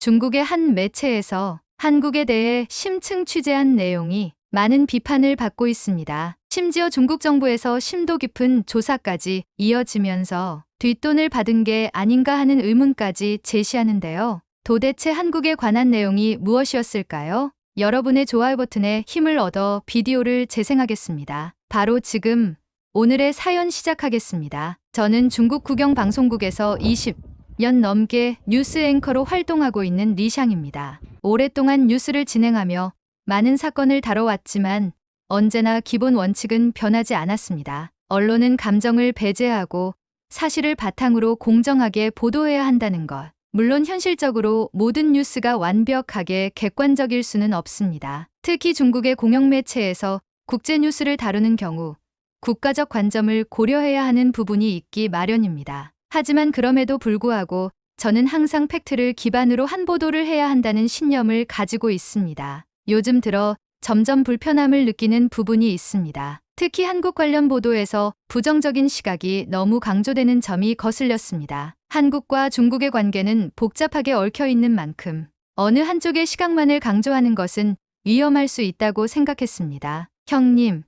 중국의 한 매체에서 한국에 대해 심층 취재한 내용이 많은 비판을 받고 있습니다. 심지어 중국 정부에서 심도 깊은 조사까지 이어지면서 뒷돈을 받은 게 아닌가 하는 의문까지 제시하는데요. 도대체 한국에 관한 내용이 무엇이었을까요? 여러분의 좋아요 버튼에 힘을 얻어 비디오를 재생하겠습니다. 바로 지금 오늘의 사연 시작하겠습니다. 저는 중국 국영방송국에서 20년 넘게 뉴스 앵커로 활동하고 있는 리샹입니다. 오랫동안 뉴스를 진행하며 많은 사건을 다뤄왔지만 언제나 기본 원칙은 변하지 않았습니다. 언론은 감정을 배제하고 사실을 바탕으로 공정하게 보도해야 한다는 것. 물론 현실적으로 모든 뉴스가 완벽하게 객관적일 수는 없습니다. 특히 중국의 공영매체에서 국제 뉴스를 다루는 경우 국가적 관점을 고려해야 하는 부분이 있기 마련입니다. 하지만 그럼에도 불구하고 저는 항상 팩트를 기반으로 한 보도를 해야 한다는 신념을 가지고 있습니다. 요즘 들어 점점 불편함을 느끼는 부분이 있습니다. 특히 한국 관련 보도에서 부정적인 시각이 너무 강조되는 점이 거슬렸습니다. 한국과 중국의 관계는 복잡하게 얽혀 있는 만큼 어느 한쪽의 시각만을 강조하는 것은 위험할 수 있다고 생각했습니다. 형님,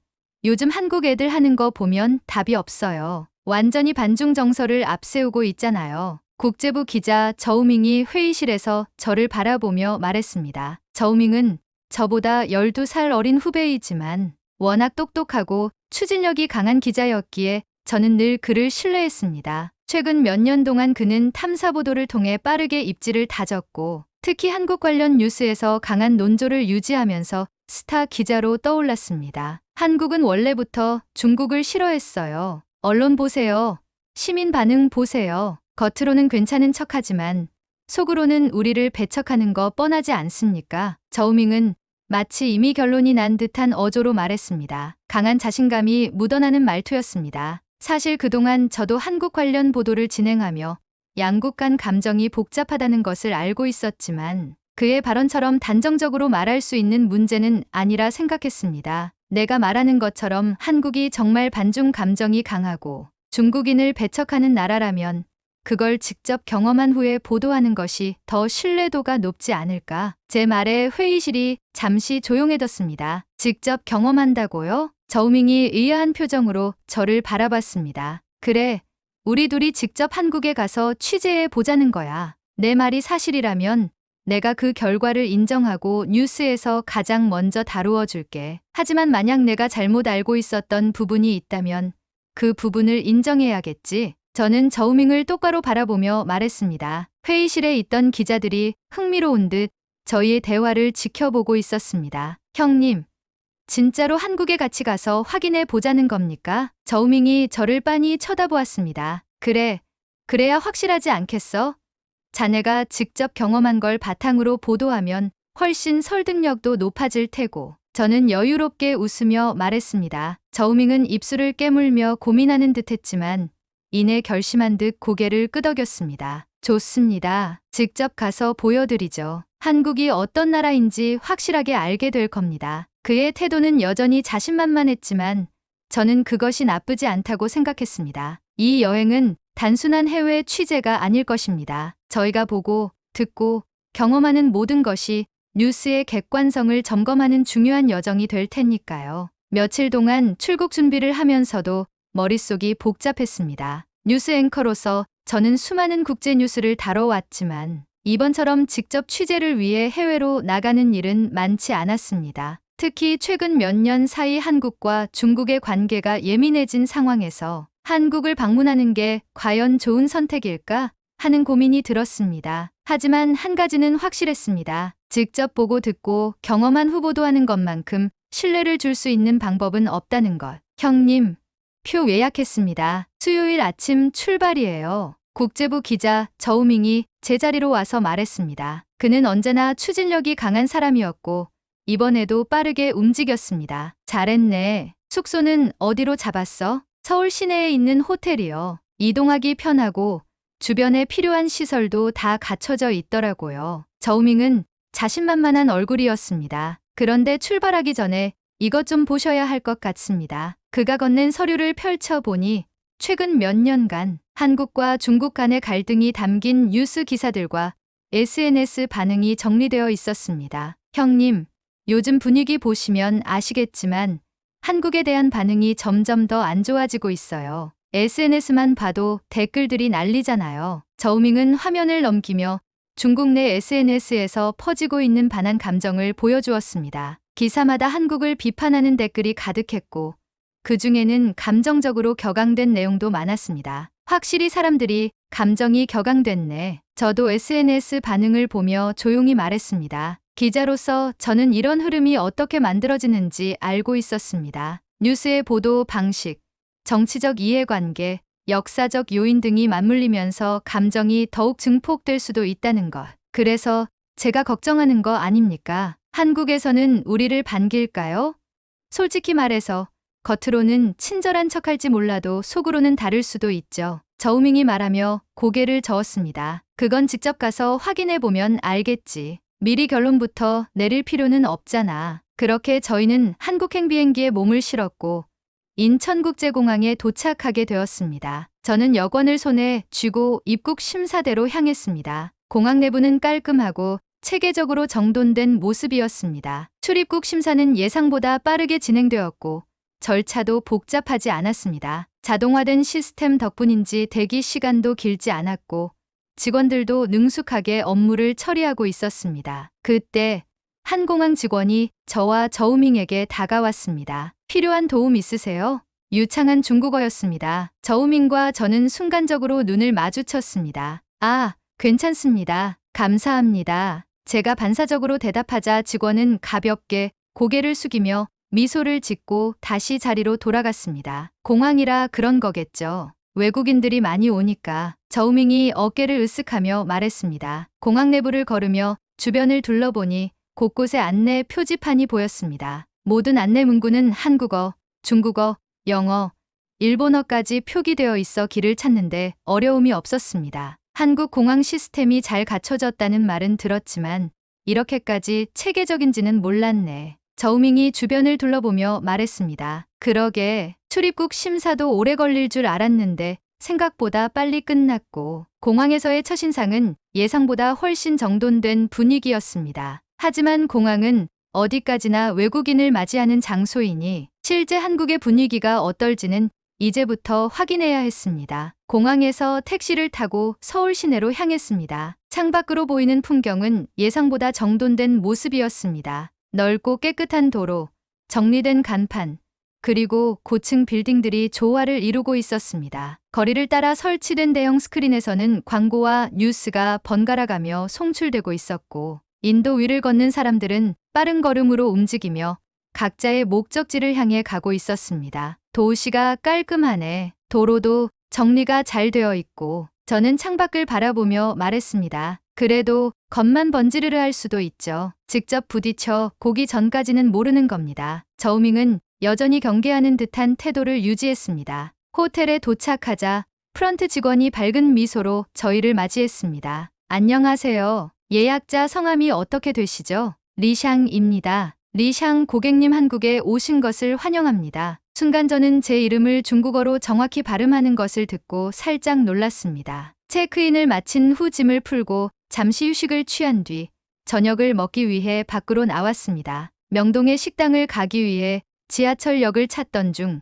요즘 한국 애들 하는 거 보면 답이 없어요. 완전히 반중 정서를 앞세우고 있잖아요. 국제부 기자 저우밍이 회의실에서 저를 바라보며 말했습니다. 저우밍은 저보다 12살 어린 후배이지만 워낙 똑똑하고 추진력이 강한 기자였기에 저는 늘 그를 신뢰했습니다. 최근 몇 년 동안 그는 탐사보도를 통해 빠르게 입지를 다졌고 특히 한국 관련 뉴스에서 강한 논조를 유지하면서 스타 기자로 떠올랐습니다. 한국은 원래부터 중국을 싫어했어요. 언론 보세요. 시민 반응 보세요. 겉으로는 괜찮은 척하지만 속으로는 우리를 배척하는 거 뻔하지 않습니까? 저우밍은 마치 이미 결론이 난 듯한 어조로 말했습니다. 강한 자신감이 묻어나는 말투였습니다. 사실 그동안 저도 한국 관련 보도를 진행하며 양국 간 감정이 복잡하다는 것을 알고 있었지만 그의 발언처럼 단정적으로 말할 수 있는 문제는 아니라 생각했습니다. 내가 말하는 것처럼 한국이 정말 반중 감정이 강하고 중국인을 배척하는 나라라면 그걸 직접 경험한 후에 보도하는 것이 더 신뢰도가 높지 않을까? 제 말에 회의실이 잠시 조용해졌습니다. 직접 경험한다고요? 저우밍이 의아한 표정으로 저를 바라봤습니다. 그래, 우리 둘이 직접 한국에 가서 취재해 보자는 거야. 내 말이 사실이라면 내가 그 결과를 인정하고 뉴스에서 가장 먼저 다루어 줄게. 하지만 만약 내가 잘못 알고 있었던 부분이 있다면 그 부분을 인정해야겠지. 저는 저우밍을 똑바로 바라보며 말했습니다. 회의실에 있던 기자들이 흥미로운 듯 저희의 대화를 지켜보고 있었습니다. 형님, 진짜로 한국에 같이 가서 확인해 보자는 겁니까? 저우밍이 저를 빤히 쳐다보았습니다. 그래, 그래야 확실하지 않겠어? 자네가 직접 경험한 걸 바탕으로 보도하면 훨씬 설득력도 높아질 테고. 저는 여유롭게 웃으며 말했습니다. 저우밍은 입술을 깨물며 고민하는 듯했지만 이내 결심한 듯 고개를 끄덕였습니다. 좋습니다. 직접 가서 보여드리죠. 한국이 어떤 나라인지 확실하게 알게 될 겁니다. 그의 태도는 여전히 자신만만했지만 저는 그것이 나쁘지 않다고 생각했습니다. 이 여행은 단순한 해외 취재가 아닐 것입니다. 저희가 보고, 듣고, 경험하는 모든 것이 뉴스의 객관성을 점검하는 중요한 여정이 될 테니까요. 며칠 동안 출국 준비를 하면서도 머릿속이 복잡했습니다. 뉴스 앵커로서 저는 수많은 국제 뉴스를 다뤄왔지만 이번처럼 직접 취재를 위해 해외로 나가는 일은 많지 않았습니다. 특히 최근 몇 년 사이 한국과 중국의 관계가 예민해진 상황에서 한국을 방문하는 게 과연 좋은 선택일까 하는 고민이 들었습니다. 하지만 한 가지는 확실했습니다. 직접 보고 듣고 경험한 후보도 하는 것만큼 신뢰를 줄 수 있는 방법은 없다는 것. 형님, 표 예약했습니다. 수요일 아침 출발이에요. 국제부 기자 저우밍이 제 자리로 와서 말했습니다. 그는 언제나 추진력이 강한 사람이었고 이번에도 빠르게 움직였습니다. 잘했네. 숙소는 어디로 잡았어? 서울 시내에 있는 호텔이요. 이동하기 편하고 주변에 필요한 시설도 다 갖춰져 있더라고요. 저우밍은 자신만만한 얼굴이었습니다. 그런데 출발하기 전에 이것 좀 보셔야 할 것 같습니다. 그가 건넨 서류를 펼쳐보니 최근 몇 년간 한국과 중국 간의 갈등이 담긴 뉴스 기사들과 SNS 반응이 정리되어 있었습니다. 형님, 요즘 분위기 보시면 아시겠지만 한국에 대한 반응이 점점 더 안 좋아지고 있어요. SNS만 봐도 댓글들이 난리잖아요. 저우밍은 화면을 넘기며 중국 내 SNS에서 퍼지고 있는 반한 감정을 보여주었습니다. 기사마다 한국을 비판하는 댓글이 가득했고 그 중에는 감정적으로 격앙된 내용도 많았습니다. 확실히 사람들이 감정이 격앙됐네. 저도 SNS 반응을 보며 조용히 말했습니다. 기자로서 저는 이런 흐름이 어떻게 만들어지는지 알고 있었습니다. 뉴스의 보도 방식, 정치적 이해관계, 역사적 요인 등이 맞물리면서 감정이 더욱 증폭될 수도 있다는 것. 그래서 제가 걱정하는 거 아닙니까? 한국에서는 우리를 반길까요? 솔직히 말해서 겉으로는 친절한 척할지 몰라도 속으로는 다를 수도 있죠. 저우밍이 말하며 고개를 저었습니다. 그건 직접 가서 확인해보면 알겠지. 미리 결론부터 내릴 필요는 없잖아. 그렇게 저희는 한국행 비행기에 몸을 실었고 인천국제공항에 도착하게 되었습니다. 저는 여권을 손에 쥐고 입국 심사대로 향했습니다. 공항 내부는 깔끔하고 체계적으로 정돈된 모습이었습니다. 출입국 심사는 예상보다 빠르게 진행되었고 절차도 복잡하지 않았습니다. 자동화된 시스템 덕분인지 대기 시간도 길지 않았고 직원들도 능숙하게 업무를 처리하고 있었습니다. 그때 한 공항 직원이 저와 저우밍에게 다가왔습니다. 필요한 도움 있으세요? 유창한 중국어였습니다. 저우밍과 저는 순간적으로 눈을 마주쳤습니다. 아, 괜찮습니다. 감사합니다. 제가 반사적으로 대답하자 직원은 가볍게 고개를 숙이며 미소를 짓고 다시 자리로 돌아갔습니다. 공항이라 그런 거겠죠. 외국인들이 많이 오니까. 저우밍이 어깨를 으쓱하며 말했습니다. 공항 내부를 걸으며 주변을 둘러보니 곳곳에 안내 표지판이 보였습니다. 모든 안내 문구는 한국어, 중국어, 영어, 일본어까지 표기되어 있어 길을 찾는데 어려움이 없었습니다. 한국 공항 시스템이 잘 갖춰졌다는 말은 들었지만 이렇게까지 체계적인지는 몰랐네. 저우밍이 주변을 둘러보며 말했습니다. 그러게, 출입국 심사도 오래 걸릴 줄 알았는데 생각보다 빨리 끝났고 공항에서의 첫인상은 예상보다 훨씬 정돈된 분위기였습니다. 하지만 공항은 어디까지나 외국인을 맞이하는 장소이니 실제 한국의 분위기가 어떨지는 이제부터 확인해야 했습니다. 공항에서 택시를 타고 서울 시내로 향했습니다. 창밖으로 보이는 풍경은 예상보다 정돈된 모습이었습니다. 넓고 깨끗한 도로, 정리된 간판, 그리고 고층 빌딩들이 조화를 이루고 있었습니다. 거리를 따라 설치된 대형 스크린에서는 광고와 뉴스가 번갈아가며 송출되고 있었고 인도 위를 걷는 사람들은 빠른 걸음으로 움직이며 각자의 목적지를 향해 가고 있었습니다. 도시가 깔끔하네. 도로도 정리가 잘 되어 있고 저는 창밖을 바라보며 말했습니다. 그래도 겉만 번지르르 할 수도 있죠. 직접 부딪혀 보기 전까지는 모르는 겁니다. 저우밍은 여전히 경계하는 듯한 태도를 유지했습니다. 호텔에 도착하자 프런트 직원이 밝은 미소로 저희를 맞이했습니다. 안녕하세요. 예약자 성함이 어떻게 되시죠? 리샹입니다. 리샹 고객님, 한국에 오신 것을 환영합니다. 순간 저는 제 이름을 중국어로 정확히 발음하는 것을 듣고 살짝 놀랐습니다. 체크인을 마친 후 짐을 풀고 잠시 휴식을 취한 뒤 저녁을 먹기 위해 밖으로 나왔습니다. 명동의 식당을 가기 위해 지하철역을 찾던 중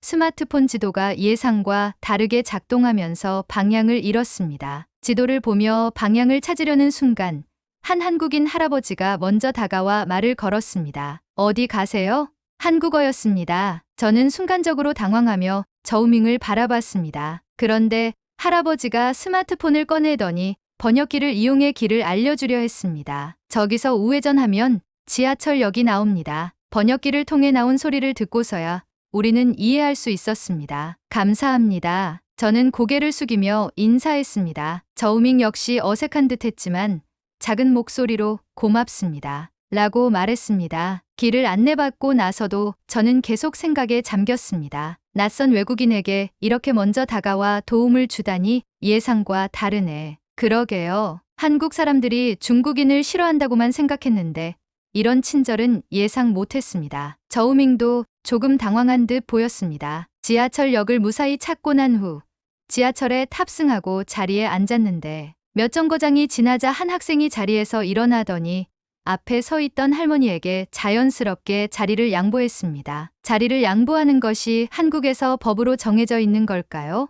스마트폰 지도가 예상과 다르게 작동하면서 방향을 잃었습니다. 지도를 보며 방향을 찾으려는 순간 한 한국인 할아버지가 먼저 다가와 말을 걸었습니다. 어디 가세요? 한국어였습니다. 저는 순간적으로 당황하며 저우밍을 바라봤습니다. 그런데 할아버지가 스마트폰을 꺼내더니 번역기를 이용해 길을 알려주려 했습니다. 저기서 우회전하면 지하철역이 나옵니다. 번역기를 통해 나온 소리를 듣고서야 우리는 이해할 수 있었습니다. 감사합니다. 저는 고개를 숙이며 인사했습니다. 저우밍 역시 어색한 듯 했지만 작은 목소리로 고맙습니다. 라고 말했습니다. 길을 안내받고 나서도 저는 계속 생각에 잠겼습니다. 낯선 외국인에게 이렇게 먼저 다가와 도움을 주다니 예상과 다르네. 그러게요. 한국 사람들이 중국인을 싫어한다고만 생각했는데 이런 친절은 예상 못했습니다. 저우밍도 조금 당황한 듯 보였습니다. 지하철역을 무사히 찾고 난 후 지하철에 탑승하고 자리에 앉았는데 몇 정거장이 지나자 한 학생이 자리에서 일어나더니 앞에 서 있던 할머니에게 자연스럽게 자리를 양보했습니다. 자리를 양보하는 것이 한국에서 법으로 정해져 있는 걸까요?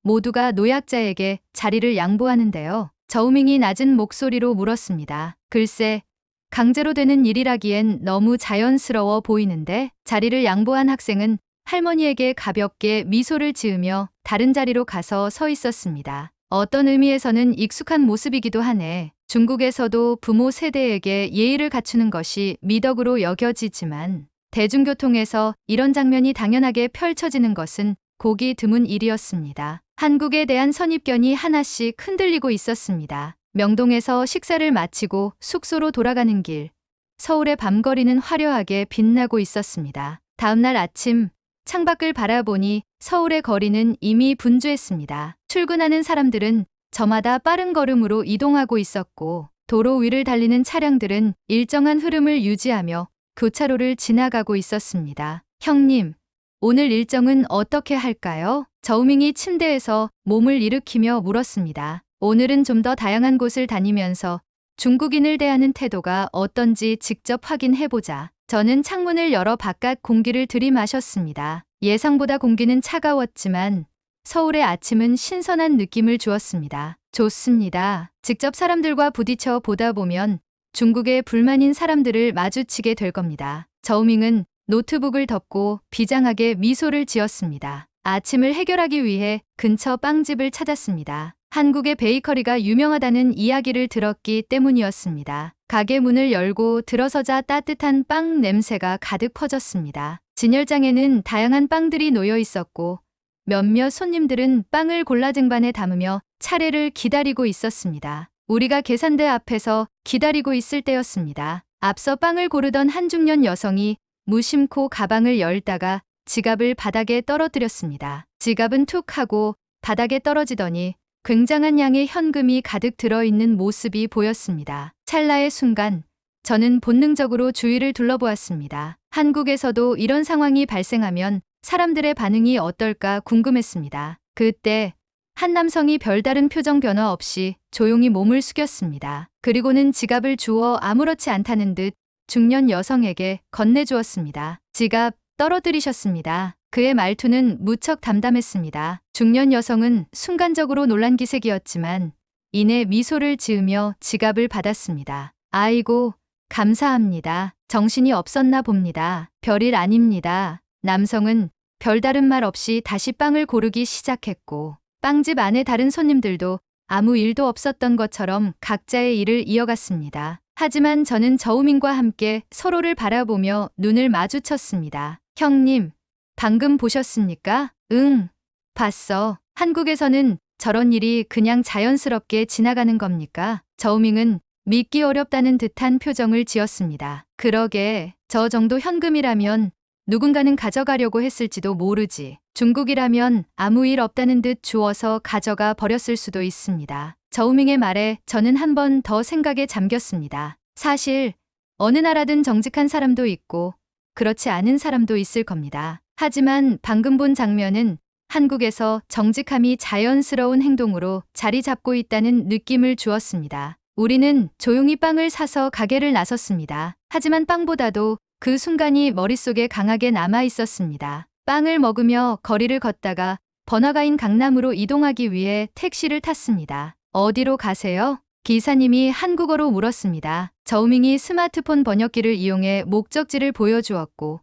모두가 노약자에게 자리를 양보하는데요. 저우밍이 낮은 목소리로 물었습니다. 글쎄, 강제로 되는 일이라기엔 너무 자연스러워 보이는데. 자리를 양보한 학생은 할머니에게 가볍게 미소를 지으며 다른 자리로 가서 서 있었습니다. 어떤 의미에서는 익숙한 모습이기도 하네. 중국에서도 부모 세대에게 예의를 갖추는 것이 미덕으로 여겨지지만 대중교통에서 이런 장면이 당연하게 펼쳐지는 것은 보기 드문 일이었습니다. 한국에 대한 선입견이 하나씩 흔들리고 있었습니다. 명동에서 식사를 마치고 숙소로 돌아가는 길, 서울의 밤거리는 화려하게 빛나고 있었습니다. 다음날 아침, 창밖을 바라보니 서울의 거리는 이미 분주했습니다. 출근하는 사람들은 저마다 빠른 걸음으로 이동하고 있었고, 도로 위를 달리는 차량들은 일정한 흐름을 유지하며 교차로를 지나가고 있었습니다. 형님, 오늘 일정은 어떻게 할까요? 저우밍이 침대에서 몸을 일으키며 물었습니다. 오늘은 좀 더 다양한 곳을 다니면서 중국인을 대하는 태도가 어떤지 직접 확인해보자. 저는 창문을 열어 바깥 공기를 들이마셨습니다. 예상보다 공기는 차가웠지만 서울의 아침은 신선한 느낌을 주었습니다. 좋습니다. 직접 사람들과 부딪혀 보다 보면 중국의 불만인 사람들을 마주치게 될 겁니다. 저우밍은 노트북을 덮고 비장하게 미소를 지었습니다. 아침을 해결하기 위해 근처 빵집을 찾았습니다. 한국의 베이커리가 유명하다는 이야기를 들었기 때문이었습니다. 가게 문을 열고 들어서자 따뜻한 빵 냄새가 가득 퍼졌습니다. 진열장에는 다양한 빵들이 놓여 있었고 몇몇 손님들은 빵을 골라 쟁반에 담으며 차례를 기다리고 있었습니다. 우리가 계산대 앞에서 기다리고 있을 때였습니다. 앞서 빵을 고르던 한 중년 여성이 무심코 가방을 열다가 지갑을 바닥에 떨어뜨렸습니다. 지갑은 툭 하고 바닥에 떨어지더니 굉장한 양의 현금이 가득 들어있는 모습이 보였습니다. 찰나의 순간 저는 본능적으로 주위를 둘러보았습니다. 한국에서도 이런 상황이 발생하면 사람들의 반응이 어떨까 궁금했습니다. 그때 한 남성이 별다른 표정 변화 없이 조용히 몸을 숙였습니다. 그리고는 지갑을 주워 아무렇지 않다는 듯 중년 여성에게 건네주었습니다. 지갑 떨어뜨리셨습니다. 그의 말투는 무척 담담했습니다. 중년 여성은 순간적으로 놀란 기색이었지만 이내 미소를 지으며 지갑을 받았습니다. 아이고, 감사합니다. 정신이 없었나 봅니다. 별일 아닙니다. 남성은 별다른 말 없이 다시 빵을 고르기 시작했고 빵집 안의 다른 손님들도 아무 일도 없었던 것처럼 각자의 일을 이어갔습니다. 하지만 저는 저우밍과 함께 서로를 바라보며 눈을 마주쳤습니다. 형님, 방금 보셨습니까? 응, 봤어. 한국에서는 저런 일이 그냥 자연스럽게 지나가는 겁니까? 저우밍은 믿기 어렵다는 듯한 표정을 지었습니다. 그러게, 저 정도 현금이라면 누군가는 가져가려고 했을지도 모르지. 중국이라면 아무 일 없다는 듯 주워서 가져가 버렸을 수도 있습니다. 저우밍의 말에 저는 한 번 더 생각에 잠겼습니다. 사실 어느 나라든 정직한 사람도 있고 그렇지 않은 사람도 있을 겁니다. 하지만 방금 본 장면은 한국에서 정직함이 자연스러운 행동으로 자리 잡고 있다는 느낌을 주었습니다. 우리는 조용히 빵을 사서 가게를 나섰습니다. 하지만 빵보다도 그 순간이 머릿속에 강하게 남아 있었습니다. 빵을 먹으며 거리를 걷다가 번화가인 강남으로 이동하기 위해 택시를 탔습니다. 어디로 가세요? 기사님이 한국어로 물었습니다. 저우밍이 스마트폰 번역기를 이용해 목적지를 보여주었고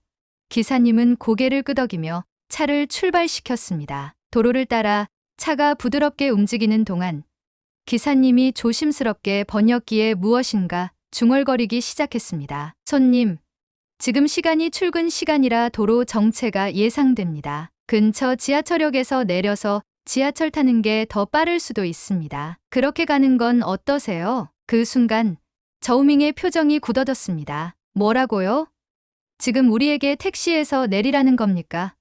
기사님은 고개를 끄덕이며 차를 출발시켰습니다. 도로를 따라 차가 부드럽게 움직이는 동안 기사님이 조심스럽게 번역기에 무엇인가 중얼거리기 시작했습니다. 손님, 지금 시간이 출근 시간이라 도로 정체가 예상됩니다. 근처 지하철역에서 내려서 지하철 타는 게 더 빠를 수도 있습니다. 그렇게 가는 건 어떠세요? 그 순간 저우밍의 표정이 굳어졌습니다. 뭐라고요? 지금 우리에게 택시에서 내리라는 겁니까?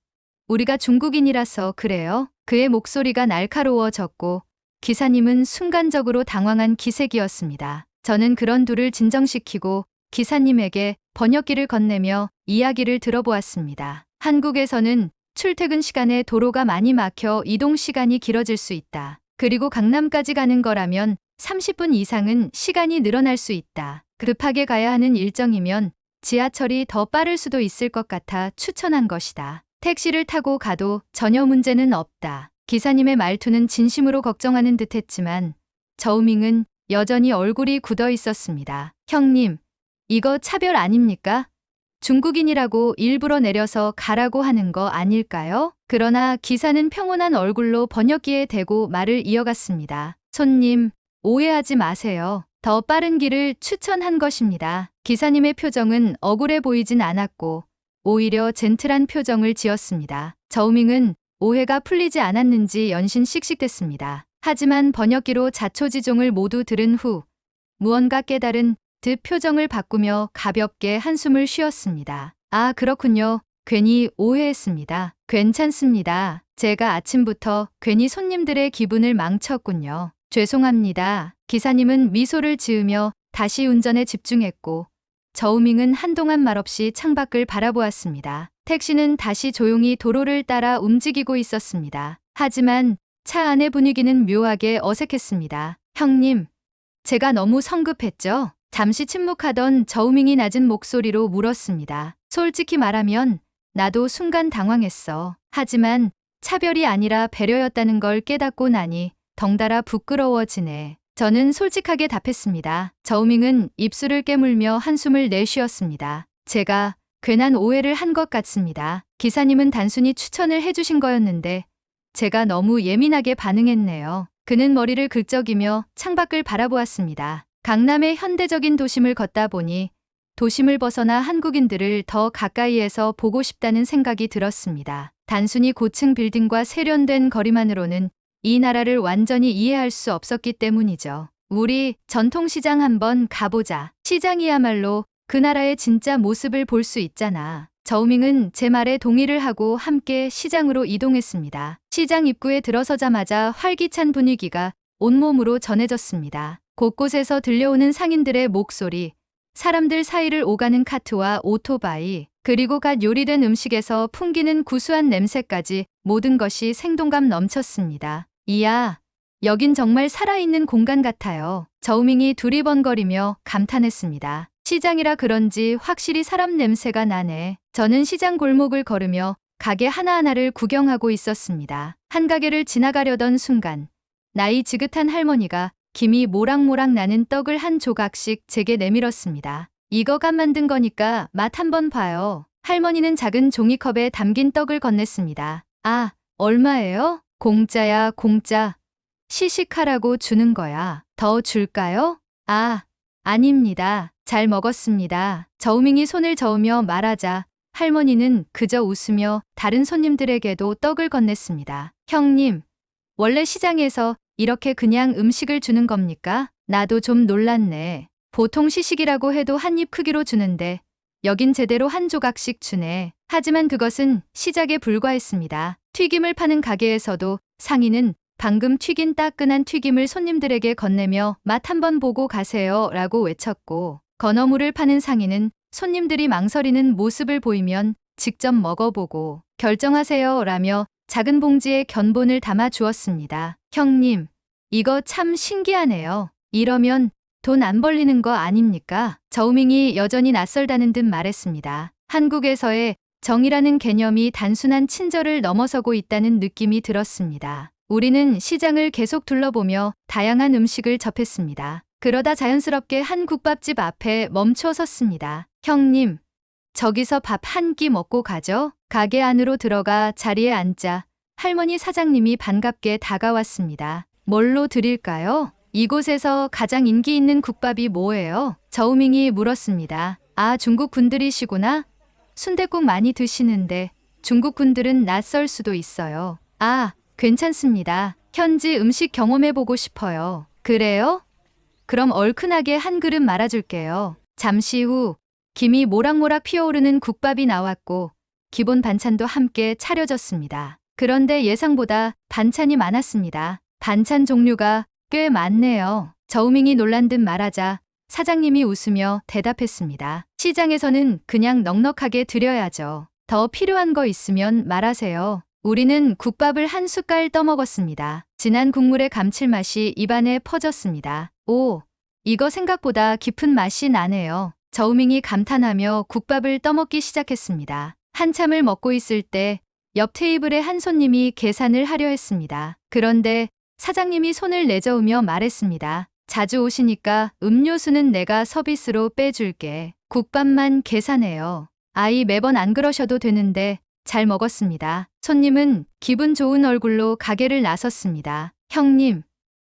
우리가 중국인이라서 그래요? 그의 목소리가 날카로워졌고 기사님은 순간적으로 당황한 기색이었습니다. 저는 그런 둘을 진정시키고 기사님에게 번역기를 건네며 이야기를 들어보았습니다. 한국에서는 출퇴근 시간에 도로가 많이 막혀 이동 시간이 길어질 수 있다. 그리고 강남까지 가는 거라면 30분 이상은 시간이 늘어날 수 있다. 급하게 가야 하는 일정이면 지하철이 더 빠를 수도 있을 것 같아 추천한 것이다. 택시를 타고 가도 전혀 문제는 없다. 기사님의 말투는 진심으로 걱정하는 듯했지만 저우밍은 여전히 얼굴이 굳어 있었습니다. 형님, 이거 차별 아닙니까? 중국인이라고 일부러 내려서 가라고 하는 거 아닐까요? 그러나 기사는 평온한 얼굴로 번역기에 대고 말을 이어갔습니다. 손님, 오해하지 마세요. 더 빠른 길을 추천한 것입니다. 기사님의 표정은 억울해 보이진 않았고 오히려 젠틀한 표정을 지었습니다. 저우밍은 오해가 풀리지 않았는지 연신 씩씩댔습니다. 하지만 번역기로 자초지종을 모두 들은 후 무언가 깨달은 듯 표정을 바꾸며 가볍게 한숨을 쉬었습니다. 아, 그렇군요. 괜히 오해했습니다. 괜찮습니다. 제가 아침부터 괜히 손님들의 기분을 망쳤군요. 죄송합니다. 기사님은 미소를 지으며 다시 운전에 집중했고 저우밍은 한동안 말없이 창밖을 바라보았습니다. 택시는 다시 조용히 도로를 따라 움직이고 있었습니다. 하지만 차 안의 분위기는 묘하게 어색했습니다. 형님, 제가 너무 성급했죠? 잠시 침묵하던 저우밍이 낮은 목소리로 물었습니다. 솔직히 말하면 나도 순간 당황했어. 하지만 차별이 아니라 배려였다는 걸 깨닫고 나니 덩달아 부끄러워지네. 저는 솔직하게 답했습니다. 저우밍은 입술을 깨물며 한숨을 내쉬었습니다. 제가 괜한 오해를 한 것 같습니다. 기사님은 단순히 추천을 해주신 거였는데 제가 너무 예민하게 반응했네요. 그는 머리를 긁적이며 창밖을 바라보았습니다. 강남의 현대적인 도심을 걷다 보니 도심을 벗어나 한국인들을 더 가까이에서 보고 싶다는 생각이 들었습니다. 단순히 고층 빌딩과 세련된 거리만으로는 이 나라를 완전히 이해할 수 없었기 때문이죠. 우리 전통시장 한번 가보자. 시장이야말로 그 나라의 진짜 모습을 볼 수 있잖아. 저우밍은 제 말에 동의를 하고 함께 시장으로 이동했습니다. 시장 입구에 들어서자마자 활기찬 분위기가 온몸으로 전해졌습니다. 곳곳에서 들려오는 상인들의 목소리, 사람들 사이를 오가는 카트와 오토바이, 그리고 갓 요리된 음식에서 풍기는 구수한 냄새까지 모든 것이 생동감 넘쳤습니다. 이야, 여긴 정말 살아있는 공간 같아요. 저우밍이 두리번거리며 감탄했습니다. 시장이라 그런지 확실히 사람 냄새가 나네. 저는 시장 골목을 걸으며 가게 하나하나를 구경하고 있었습니다. 한 가게를 지나가려던 순간 나이 지긋한 할머니가 김이 모락모락 나는 떡을 한 조각씩 제게 내밀었습니다. 이거 갓 만든 거니까 맛 한번 봐요. 할머니는 작은 종이컵에 담긴 떡을 건넸습니다. 아, 얼마예요? 공짜야, 공짜. 시식하라고 주는 거야. 더 줄까요? 아, 아닙니다. 잘 먹었습니다. 저우밍이 손을 저으며 말하자 할머니는 그저 웃으며 다른 손님들에게도 떡을 건넸습니다. 형님, 원래 시장에서 이렇게 그냥 음식을 주는 겁니까? 나도 좀 놀랐네. 보통 시식이라고 해도 한 입 크기로 주는데 여긴 제대로 한 조각씩 주네. 하지만 그것은 시작에 불과했습니다. 튀김을 파는 가게에서도 상인은 방금 튀긴 따끈한 튀김을 손님들에게 건네며 맛 한번 보고 가세요 라고 외쳤고 건어물을 파는 상인은 손님들이 망설이는 모습을 보이면 직접 먹어보고 결정하세요 라며 작은 봉지에 견본을 담아 주었습니다. 형님, 이거 참 신기하네요. 이러면 돈 안 벌리는 거 아닙니까? 저우밍이 여전히 낯설다는 듯 말했습니다. 한국에서의 정이라는 개념이 단순한 친절을 넘어서고 있다는 느낌이 들었습니다. 우리는 시장을 계속 둘러보며 다양한 음식을 접했습니다. 그러다 자연스럽게 한 국밥집 앞에 멈춰 섰습니다. 형님, 저기서 밥 한 끼 먹고 가죠? 가게 안으로 들어가 자리에 앉자 할머니 사장님이 반갑게 다가왔습니다. 뭘로 드릴까요? 이곳에서 가장 인기 있는 국밥이 뭐예요? 저우밍이 물었습니다. 아, 중국 분들이시구나? 순댓국 많이 드시는데 중국 분들은 낯설 수도 있어요. 아, 괜찮습니다. 현지 음식 경험해보고 싶어요. 그래요? 그럼 얼큰하게 한 그릇 말아줄게요. 잠시 후 김이 모락모락 피어오르는 국밥이 나왔고 기본 반찬도 함께 차려졌습니다. 그런데 예상보다 반찬이 많았습니다. 반찬 종류가 꽤 많네요. 저우밍이 놀란 듯 말하자 사장님이 웃으며 대답했습니다. 시장에서는 그냥 넉넉하게 드려야죠. 더 필요한 거 있으면 말하세요. 우리는 국밥을 한 숟갈 떠먹었습니다. 진한 국물의 감칠맛이 입안에 퍼졌습니다. 오, 이거 생각보다 깊은 맛이 나네요. 저우밍이 감탄하며 국밥을 떠먹기 시작했습니다. 한참을 먹고 있을 때 옆 테이블에 한 손님이 계산을 하려 했습니다. 그런데 사장님이 손을 내저으며 말했습니다. 자주 오시니까 음료수는 내가 서비스로 빼줄게. 국밥만 계산해요. 아이 매번 안 그러셔도 되는데 잘 먹었습니다. 손님은 기분 좋은 얼굴로 가게를 나섰습니다. 형님,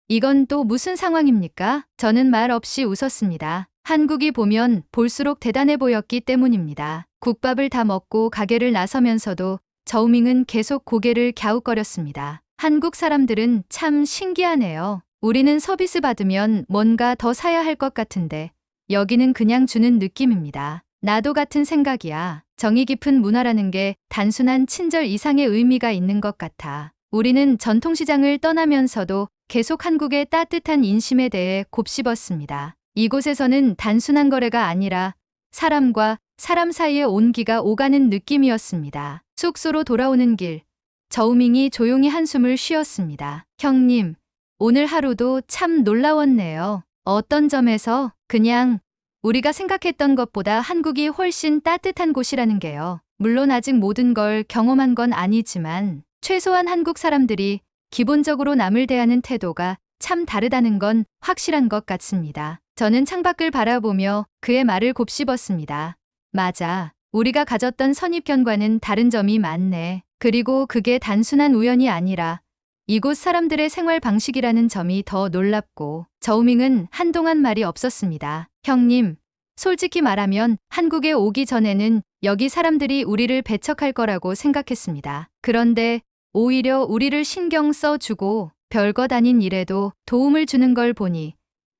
이건 또 무슨 상황입니까? 저는 말 없이 웃었습니다. 한국이 보면 볼수록 대단해 보였기 때문입니다. 국밥을 다 먹고 가게를 나서면서도 저우밍은 계속 고개를 갸웃거렸습니다. 한국 사람들은 참 신기하네요. 우리는 서비스 받으면 뭔가 더 사야 할 것 같은데 여기는 그냥 주는 느낌입니다. 나도 같은 생각이야. 정이 깊은 문화라는 게 단순한 친절 이상의 의미가 있는 것 같아. 우리는 전통시장을 떠나면서도 계속 한국의 따뜻한 인심에 대해 곱씹었습니다. 이곳에서는 단순한 거래가 아니라 사람과 사람 사이의 온기가 오가는 느낌이었습니다. 숙소로 돌아오는 길, 저우밍이 조용히 한숨을 쉬었습니다. 형님, 오늘 하루도 참 놀라웠네요. 어떤 점에서? 그냥 우리가 생각했던 것보다 한국이 훨씬 따뜻한 곳이라는 게요. 물론 아직 모든 걸 경험한 건 아니지만 최소한 한국 사람들이 기본적으로 남을 대하는 태도가 참 다르다는 건 확실한 것 같습니다. 저는 창밖을 바라보며 그의 말을 곱씹었습니다. 맞아. 우리가 가졌던 선입견과는 다른 점이 많네. 그리고 그게 단순한 우연이 아니라 이곳 사람들의 생활 방식이라는 점이 더 놀랍고. 저우밍은 한동안 말이 없었습니다. 형님, 솔직히 말하면 한국에 오기 전에는 여기 사람들이 우리를 배척할 거라고 생각했습니다. 그런데 오히려 우리를 신경 써주고 별것 아닌 일에도 도움을 주는 걸 보니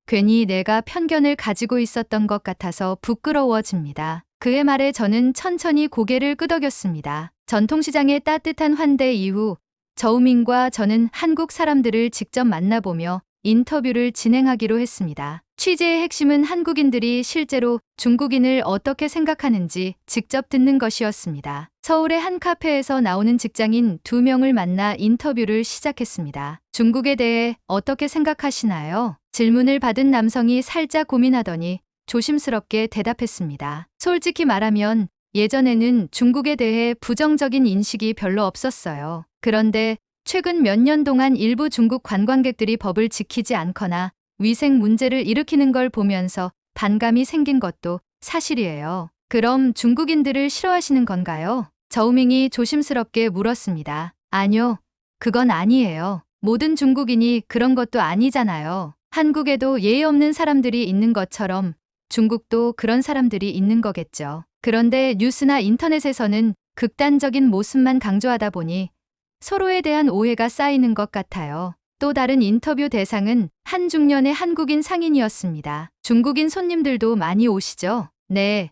괜히 내가 편견을 가지고 있었던 것 같아서 부끄러워집니다. 그의 말에 저는 천천히 고개를 끄덕였습니다. 전통시장의 따뜻한 환대 이후 저우밍과 저는 한국 사람들을 직접 만나보며 인터뷰를 진행하기로 했습니다. 취재의 핵심은 한국인들이 실제로 중국인을 어떻게 생각하는지 직접 듣는 것이었습니다. 서울의 한 카페에서 나오는 직장인 2명을 만나 인터뷰를 시작했습니다. 중국에 대해 어떻게 생각하시나요? 질문을 받은 남성이 살짝 고민하더니 조심스럽게 대답했습니다. 솔직히 말하면 예전에는 중국에 대해 부정적인 인식이 별로 없었어요. 그런데 최근 몇 년 동안 일부 중국 관광객들이 법을 지키지 않거나 위생 문제를 일으키는 걸 보면서 반감이 생긴 것도 사실이에요. 그럼 중국인들을 싫어하시는 건가요? 저우밍이 조심스럽게 물었습니다. 아니요, 그건 아니에요. 모든 중국인이 그런 것도 아니잖아요. 한국에도 예의 없는 사람들이 있는 것처럼 중국도 그런 사람들이 있는 거겠죠. 그런데 뉴스나 인터넷에서는 극단적인 모습만 강조하다 보니 서로에 대한 오해가 쌓이는 것 같아요. 또 다른 인터뷰 대상은 한 중년의 한국인 상인이었습니다. 중국인 손님들도 많이 오시죠? 네.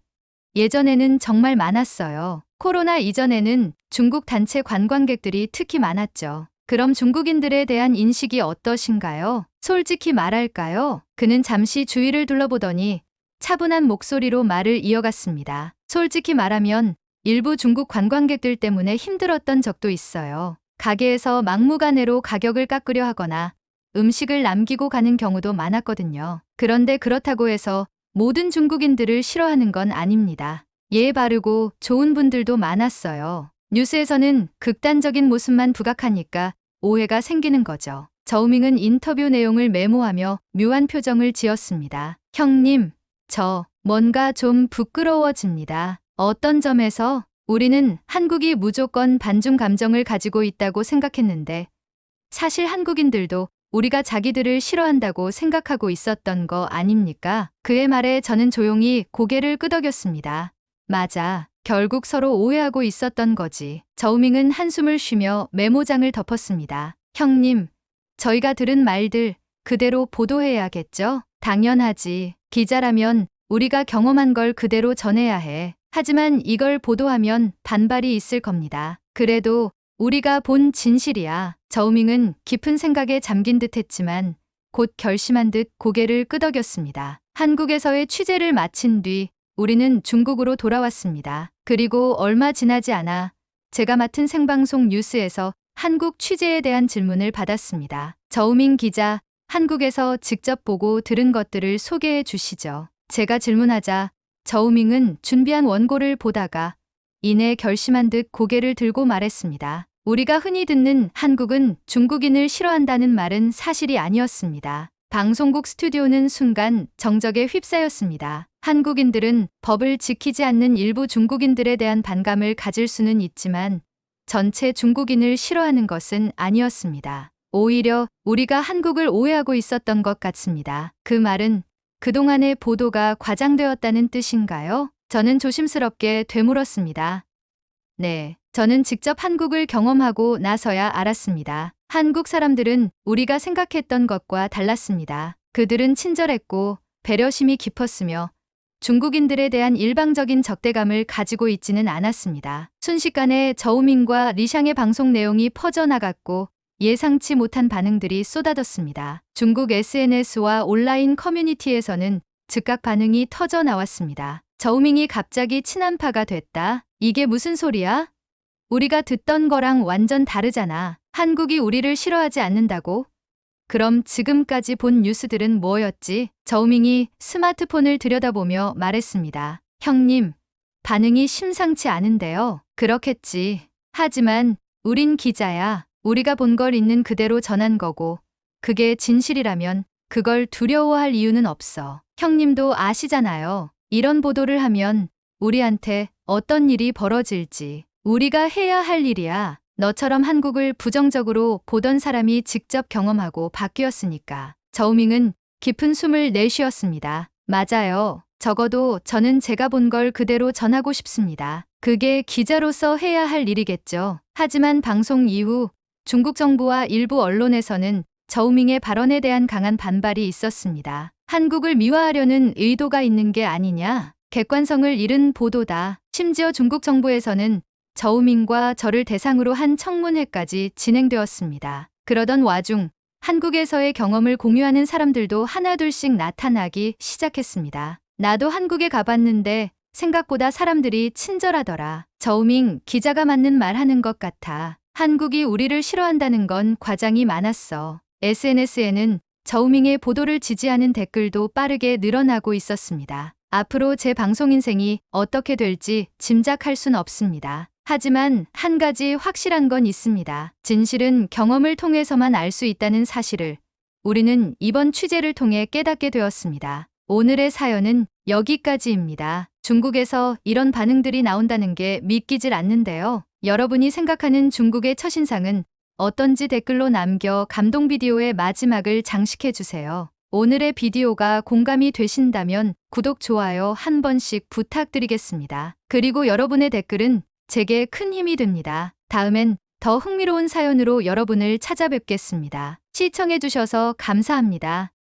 예전에는 정말 많았어요. 코로나 이전에는 중국 단체 관광객들이 특히 많았죠. 그럼 중국인들에 대한 인식이 어떠신가요? 솔직히 말할까요? 그는 잠시 주위를 둘러보더니 차분한 목소리로 말을 이어갔습니다. 솔직히 말하면 일부 중국 관광객들 때문에 힘들었던 적도 있어요. 가게에서 막무가내로 가격을 깎으려 하거나 음식을 남기고 가는 경우도 많았거든요. 그런데 그렇다고 해서 모든 중국인들을 싫어하는 건 아닙니다. 예의 바르고 좋은 분들도 많았어요. 뉴스에서는 극단적인 모습만 부각하니까 오해가 생기는 거죠. 저우밍은 인터뷰 내용을 메모하며 묘한 표정을 지었습니다. 형님, 저 뭔가 좀 부끄러워집니다. 어떤 점에서? 우리는 한국이 무조건 반중 감정을 가지고 있다고 생각했는데 사실 한국인들도 우리가 자기들을 싫어한다고 생각하고 있었던 거 아닙니까? 그의 말에 저는 조용히 고개를 끄덕였습니다. 맞아. 결국 서로 오해하고 있었던 거지. 저우밍은 한숨을 쉬며 메모장을 덮었습니다. 형님, 저희가 들은 말들 그대로 보도해야겠죠? 당연하지. 기자라면 우리가 경험한 걸 그대로 전해야 해. 하지만 이걸 보도하면 반발이 있을 겁니다. 그래도 우리가 본 진실이야. 저우밍은 깊은 생각에 잠긴 듯 했지만 곧 결심한 듯 고개를 끄덕였습니다. 한국에서의 취재를 마친 뒤 우리는 중국으로 돌아왔습니다. 그리고 얼마 지나지 않아 제가 맡은 생방송 뉴스에서 한국 취재에 대한 질문을 받았습니다. 저우민 기자, 한국에서 직접 보고 들은 것들을 소개해 주시죠. 제가 질문하자 저우밍은 준비한 원고를 보다가 이내 결심한 듯 고개를 들고 말했습니다. 우리가 흔히 듣는 한국은 중국인을 싫어한다는 말은 사실이 아니었습니다. 방송국 스튜디오는 순간 정적에 휩싸였습니다. 한국인들은 법을 지키지 않는 일부 중국인들에 대한 반감을 가질 수는 있지만 전체 중국인을 싫어하는 것은 아니었습니다. 오히려 우리가 한국을 오해하고 있었던 것 같습니다. 그 말은 그동안의 보도가 과장되었다는 뜻인가요? 저는 조심스럽게 되물었습니다. 네, 저는 직접 한국을 경험하고 나서야 알았습니다. 한국 사람들은 우리가 생각했던 것과 달랐습니다. 그들은 친절했고 배려심이 깊었으며 중국인들에 대한 일방적인 적대감을 가지고 있지는 않았습니다. 순식간에 저우민과 리샹의 방송 내용이 퍼져나갔고 예상치 못한 반응들이 쏟아졌습니다. 중국 SNS와 온라인 커뮤니티에서는 즉각 반응이 터져 나왔습니다. 저우밍이 갑자기 친한파가 됐다. 이게 무슨 소리야? 우리가 듣던 거랑 완전 다르잖아. 한국이 우리를 싫어하지 않는다고? 그럼 지금까지 본 뉴스들은 뭐였지? 저우밍이 스마트폰을 들여다보며 말했습니다. 형님, 반응이 심상치 않은데요. 그렇겠지. 하지만 우린 기자야. 우리가 본 걸 있는 그대로 전한 거고 그게 진실이라면 그걸 두려워할 이유는 없어. 형님도 아시잖아요. 이런 보도를 하면 우리한테 어떤 일이 벌어질지. 우리가 해야 할 일이야. 너처럼 한국을 부정적으로 보던 사람이 직접 경험하고 바뀌었으니까. 저우밍은 깊은 숨을 내쉬었습니다. 맞아요. 적어도 저는 제가 본 걸 그대로 전하고 싶습니다. 그게 기자로서 해야 할 일이겠죠. 하지만 방송 이후 중국 정부와 일부 언론에서는 저우밍의 발언에 대한 강한 반발이 있었습니다. 한국을 미화하려는 의도가 있는 게 아니냐? 객관성을 잃은 보도다. 심지어 중국 정부에서는 저우밍과 저를 대상으로 한 청문회까지 진행되었습니다. 그러던 와중 한국에서의 경험을 공유하는 사람들도 하나둘씩 나타나기 시작했습니다. 나도 한국에 가봤는데 생각보다 사람들이 친절하더라. 저우밍 기자가 맞는 말 하는 것 같아. 한국이 우리를 싫어한다는 건 과장이 많았어. SNS에는 저우밍의 보도를 지지하는 댓글도 빠르게 늘어나고 있었습니다. 앞으로 제 방송 인생이 어떻게 될지 짐작할 순 없습니다. 하지만 한 가지 확실한 건 있습니다. 진실은 경험을 통해서만 알 수 있다는 사실을 우리는 이번 취재를 통해 깨닫게 되었습니다. 오늘의 사연은 여기까지입니다. 중국에서 이런 반응들이 나온다는 게 믿기질 않는데요. 여러분이 생각하는 중국의 첫인상은 어떤지 댓글로 남겨 감동 비디오의 마지막을 장식해주세요. 오늘의 비디오가 공감이 되신다면 구독, 좋아요 한 번씩 부탁드리겠습니다. 그리고 여러분의 댓글은 제게 큰 힘이 됩니다. 다음엔 더 흥미로운 사연으로 여러분을 찾아뵙겠습니다. 시청해주셔서 감사합니다.